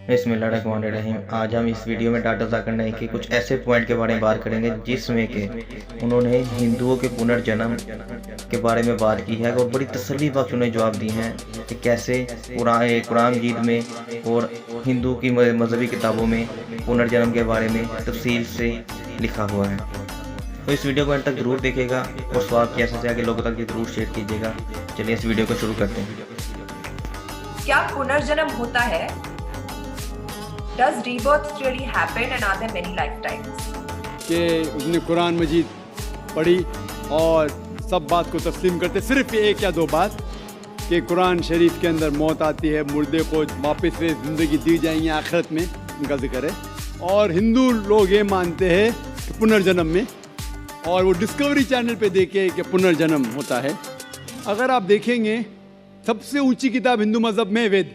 बिस्मिल्लाहिर्रहमानिर्रहीम। आज हम इस वीडियो में डाटा ज़ाकिर नाइक के कुछ ऐसे पॉइंट के बारे में बात करेंगे जिसमें कि उन्होंने हिंदुओं के पुनर्जन्म के बारे में बात की है और बड़ी तसल्ली बख्श उन्हें जवाब दी हैं कि कैसे कुरान मजीद में और हिंदू की मजहबी किताबों में पुनर्जन्म के बारे में तफसील से लिखा हुआ है। तो इस वीडियो को अंत तक ज़रूर देखेगा और स्वाब कैसे से आगे लोगों तक ज़रूर शेयर कीजिएगा। चलिए इस वीडियो को शुरू करते हैं। क्या पुनर्जन्म होता है? Does rebirth really happen and are there many lifetimes? कि उसने कुरान मजीद पढ़ी और सब बात को तस्लीम करते, सिर्फ एक या दो बात कि कुरान शरीफ के अंदर मौत आती है, मुर्दे को वापस से ज़िंदगी दी जाएंगी आखिरत में, उनका जिक्र है। और हिंदू लोग ये मानते हैं कि पुनर्जन्म में, और वो डिस्कवरी चैनल पे देखे कि पुनर्जन्म होता है। अगर आप देखेंगे सबसे ऊंची किताब हिंदू मज़हब में वेद,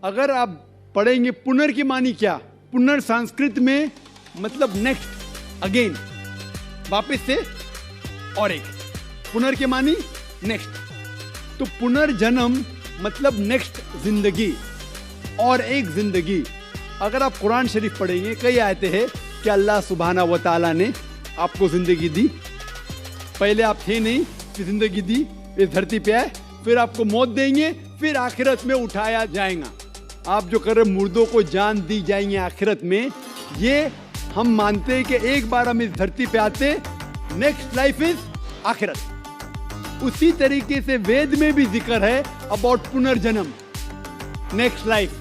अगर आप पढ़ेंगे पुनर की मानी क्या, पुनर संस्कृत में मतलब नेक्स्ट, अगेन, वापस से, और एक पुनर के मानी नेक्स्ट। तो पुनर्जन्म मतलब नेक्स्ट जिंदगी और एक जिंदगी। अगर आप कुरान शरीफ पढ़ेंगे, कई आयतें हैं कि अल्लाह सुब्हाना व तआला ने आपको जिंदगी दी, पहले आप थे नहीं, फिर जिंदगी दी, इस धरती पे आए, फिर आपको मौत देंगे, फिर आखिरत में उठाया जाएगा। आप जो कर रहे मुर्दों को जान दी जाएंगे आखिरत में, ये हम मानते हैं कि एक बार हम इस धरती पे आते, नेक्स्ट लाइफ इज आखिरत। उसी तरीके से वेद में भी जिक्र है अबाउट पुनर्जन्म, नेक्स्ट लाइफ,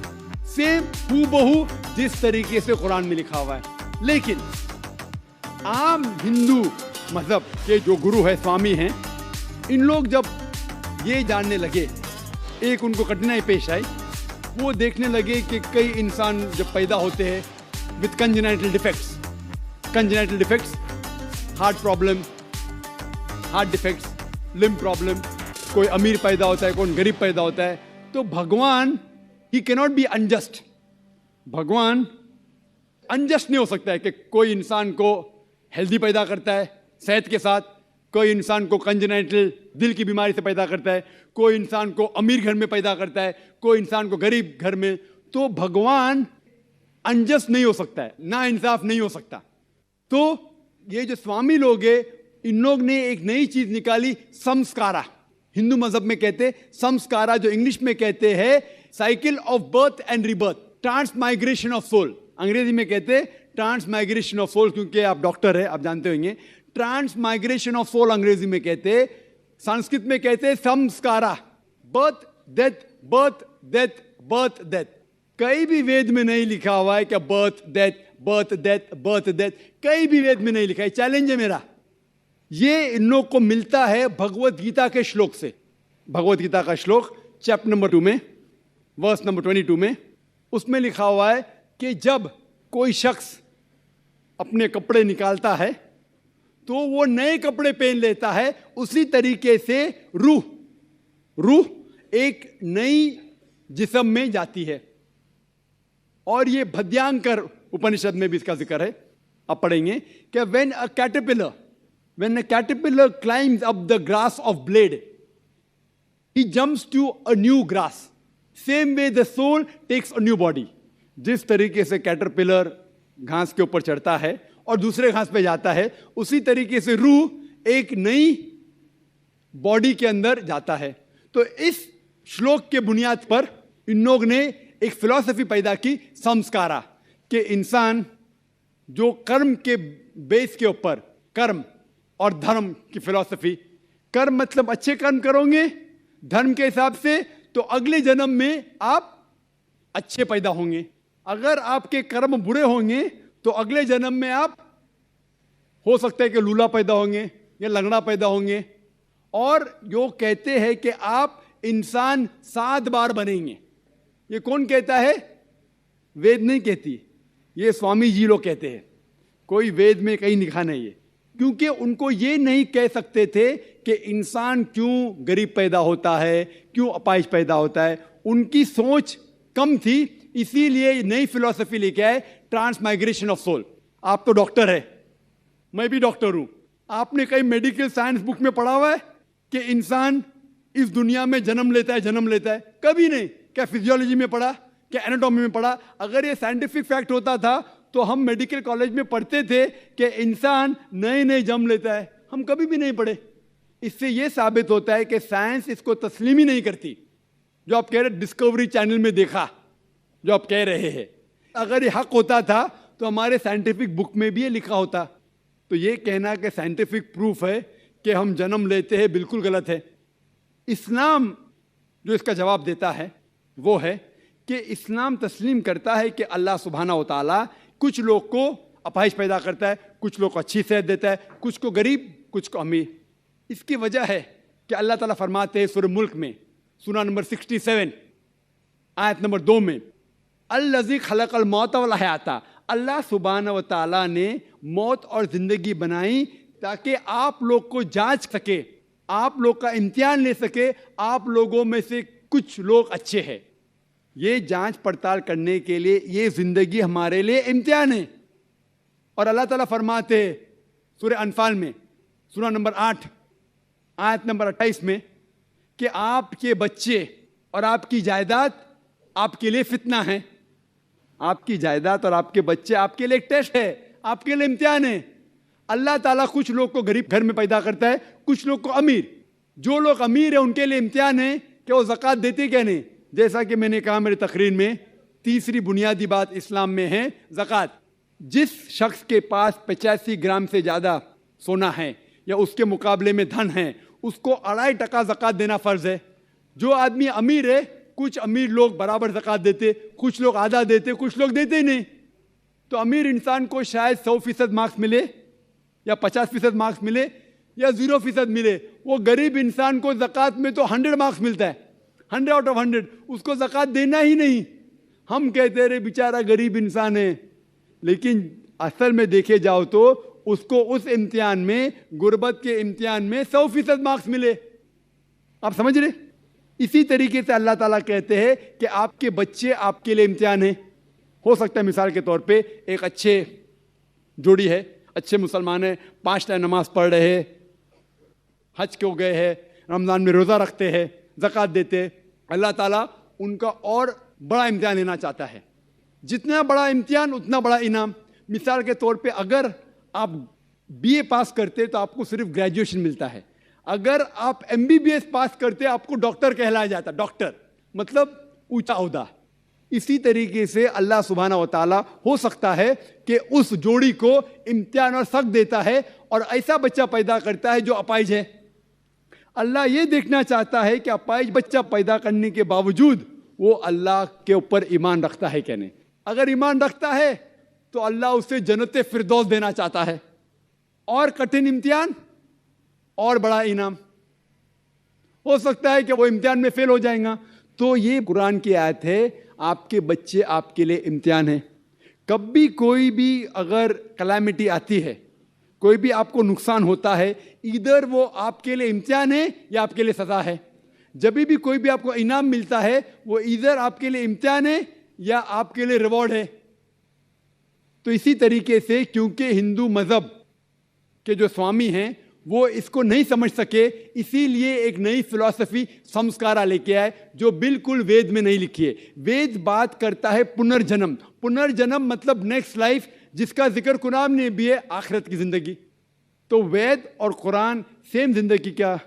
सेम हूबहू जिस तरीके से कुरान में लिखा हुआ है। लेकिन आम हिंदू मजहब के जो गुरु है, स्वामी हैं, इन लोग जब ये जानने लगे, एक उनको कठिनाई पेश आई, वो देखने लगे कि कई इंसान जब पैदा होते हैं with congenital defects, heart problem, heart defects, limb problem, कोई अमीर पैदा होता है, कोई गरीब पैदा होता है, तो भगवान he can not be unjust. भगवान अनजस्ट नहीं हो सकता है कि कोई इंसान को हेल्दी पैदा करता है सेहत के साथ, कोई इंसान को कंजेनाइटल दिल की बीमारी से पैदा करता है, कोई इंसान को अमीर घर में पैदा करता है, कोई इंसान को गरीब घर में। तो भगवान अनजस्ट नहीं हो सकता है, ना इंसाफ नहीं हो सकता। तो ये जो स्वामी लोग हैं, इन लोग ने एक नई चीज निकाली, संस्कारा। हिंदू मजहब में कहते संस्कारा, जो इंग्लिश में कहते हैं cycle of birth and rebirth, transmigration of soul. Angrezi में कहते ट्रांसमाइग्रेशन ऑफ सोल, क्योंकि आप डॉक्टर है, आप जानते होंगे। ट्रांसमाइग्रेशन ऑफ सोल अंग्रेजी में कहते, संस्कृत में कहते संस्कारा, birth death, birth death, birth death. कहीं भी वेद में नहीं लिखा हुआ है कि birth death, birth death, birth death, कहीं भी वेद में नहीं लिखा है। चैलेंज है मेरा, ये इन लोग को मिलता है भगवत गीता के श्लोक से। भगवत गीता का श्लोक चैप्टर नंबर 2 में, वर्स नंबर 22 में, उसमें लिखा हुआ है कि जब कोई शख्स अपने कपड़े निकालता है तो वो नए कपड़े पहन लेता है, उसी तरीके से रूह एक नई जिस्म में जाती है। और ये भद्यांकर उपनिषद में भी इसका जिक्र है, आप पढ़ेंगे कि when a caterpillar climbs up the grass of blade, he jumps to a new grass. Same way the soul takes a new body. जिस तरीके से कैटरपिलर घास के ऊपर चढ़ता है और दूसरे घास पे जाता है, उसी तरीके से रूह एक नई बॉडी के अंदर जाता है। तो इस श्लोक के बुनियाद पर इन लोग ने एक फिलॉसफी पैदा की, संस्कारा, कि इंसान जो कर्म के बेस के ऊपर, कर्म और धर्म की फिलॉसफी, कर्म मतलब अच्छे कर्म करोगे धर्म के हिसाब से, तो अगले जन्म में आप अच्छे पैदा होंगे। अगर आपके कर्म बुरे होंगे तो अगले जन्म में आप हो सकता है कि लूला पैदा होंगे या लंगड़ा पैदा होंगे। और जो कहते हैं कि आप इंसान 7 बार बनेंगे, ये कौन कहता है? वेद नहीं कहती, ये स्वामी जी लोग कहते हैं। कोई वेद में कहीं लिखा नहीं है, क्योंकि उनको ये नहीं कह सकते थे कि इंसान क्यों गरीब पैदा होता है, क्यों अपाहिज पैदा होता है। उनकी सोच कम थी, इसीलिए नई फिलॉसफी लेके आए, ट्रांसमाइग्रेशन ऑफ सोल। आप तो डॉक्टर है, मैं भी डॉक्टर हूं। आपने कहीं मेडिकल साइंस बुक में पढ़ा हुआ है कि इंसान इस दुनिया में जन्म लेता है? कभी नहीं। क्या फिजियोलॉजी में पढ़ा कि एनाटॉमी में पढ़ा। अगर ये साइंटिफिक फैक्ट होता था तो हम मेडिकल कॉलेज में पढ़ते थे कि इंसान नए नए जन्म लेता है, हम कभी भी नहीं पढ़े। इससे ये साबित होता है कि साइंस इसको तस्लीम ही नहीं करती। जो आप कह रहे डिस्कवरी चैनल में देखा, जो आप कह रहे हैं, अगर ये हक होता था तो हमारे साइंटिफिक बुक में भी ये लिखा होता। तो ये कहना कि साइंटिफिक प्रूफ है कि हम जन्म लेते हैं, बिल्कुल गलत है। इस्लाम जो इसका जवाब देता है वो है कि इस्लाम तस्लीम करता है कि अल्लाह सुब्हानहू व तआला कुछ लोग को अपाहिज पैदा करता है, कुछ लोग को अच्छी सेहत देता है, कुछ को गरीब, कुछ को अमीर। इसकी वजह है कि अल्लाह ताला फरमाते हैं सूरह मुल्क में, सूरा नंबर 67 आयत नंबर 2 में, अल्लज़ी खलक़ल मौत वल हयाता, अल्लाह सुब्हानहू व तआला ने मौत और ज़िंदगी बनाई ताकि आप लोग को जांच सके, आप लोग का इम्तिहान ले सके, आप लोगों में से कुछ लोग अच्छे हैं। ये जांच पड़ताल करने के लिए ये ज़िंदगी हमारे लिए इम्तिहान है। और अल्लाह ताला फरमाते हैं सूरह अनफाल में, सूरा नंबर 8 आयत नंबर 28 में, कि आपके बच्चे और आपकी जायदाद आपके लिए फितना है। आपकी जायदाद और आपके बच्चे आपके लिए एक टेस्ट है, आपके लिए इम्तिहान है। अल्लाह ताला कुछ लोग को गरीब घर में पैदा करता है, कुछ लोग को अमीर। जो लोग अमीर है उनके लिए इम्तिहान है कि वो ज़कात देते क्या नहीं। जैसा कि मैंने कहा मेरी तकरीर में, तीसरी बुनियादी बात इस्लाम में है ज़कात। जिस शख्स के पास 85 ग्राम से ज़्यादा सोना है या उसके मुकाबले में धन है, उसको 2.5% ज़कात देना फ़र्ज़ है। जो आदमी अमीर है, कुछ अमीर लोग बराबर ज़कात देते, कुछ लोग आधा देते, कुछ लोग देते ही नहीं। तो अमीर इंसान को शायद 100% मार्क्स मिले या 50% मार्क्स मिले या 0% मिले। वो गरीब इंसान को ज़कात में तो 100 मार्क्स मिलता है, 100 आउट ऑफ 100, उसको ज़कात देना ही नहीं। हम कहते रहे बेचारा गरीब इंसान है, लेकिन असल में देखे जाओ तो उसको उस इम्तिहान में, गुर्बत के इम्तिहान में 100% मार्क्स मिले। आप समझ रहे? इसी तरीके से अल्लाह ताला कहते हैं कि आपके बच्चे आपके लिए इम्तिहान है। हो सकता है मिसाल के तौर पे एक अच्छे जोड़ी है, अच्छे मुसलमान है, 5 टाइम नमाज पढ़ रहे हैं, हज को गए हैं, रमज़ान में रोज़ा रखते हैं, ज़कात देते हैं। अल्लाह ताला उनका और बड़ा इम्तिहान लेना चाहता है। जितना बड़ा इम्तिहान उतना बड़ा इनाम। मिसाल के तौर पे अगर आप BA पास करते तो आपको सिर्फ ग्रेजुएशन मिलता है। अगर आप MBBS पास करते आपको डॉक्टर कहलाया जाता। डॉक्टर मतलब ऊंचा ओहदा। इसी तरीके से अल्लाह सुब्हानहू व तआला हो सकता है कि उस जोड़ी को इम्तिहान और सख्त देता है और ऐसा बच्चा पैदा करता है जो अपाहिज है। अल्लाह ये देखना चाहता है कि अपाहिज बच्चा पैदा करने के बावजूद वो अल्लाह के ऊपर ईमान रखता है क्या नहीं। अगर ईमान रखता है तो अल्लाह उसे जन्नत फिरदौस देना चाहता है। और कठिन इम्तिहान और बड़ा इनाम। हो सकता है कि वो इम्तिहान में फेल हो जाएगा। तो ये कुरान की आयत है, आपके बच्चे आपके लिए इम्तिहान है। कभी कोई भी अगर कलामिटी आती है, कोई भी आपको नुकसान होता है, इधर वो आपके लिए इम्तिहान है या आपके लिए सज़ा है। जब भी कोई भी आपको इनाम मिलता है, वो इधर आपके लिए इम्तिहान है या आपके लिए रिवॉर्ड है। तो इसी तरीके से क्योंकि हिंदू मज़हब के जो स्वामी हैं वो इसको नहीं समझ सके, इसीलिए एक नई फिलॉसफी संस्कारा लेके आए जो बिल्कुल वेद में नहीं लिखी है। वेद बात करता है पुनर्जन्म। पुनर्जन्म मतलब नेक्स्ट लाइफ, जिसका जिक्र कुरान में भी है, आखिरत की ज़िंदगी। तो वेद और कुरान सेम ज़िंदगी क्या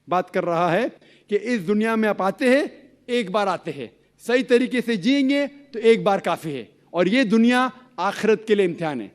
बात कर रहा है कि इस दुनिया में आप आते हैं, एक बार आते हैं, सही तरीके से जिएंगे तो एक बार काफ़ी है, और ये दुनिया आखिरत के लिए इम्तिहान है।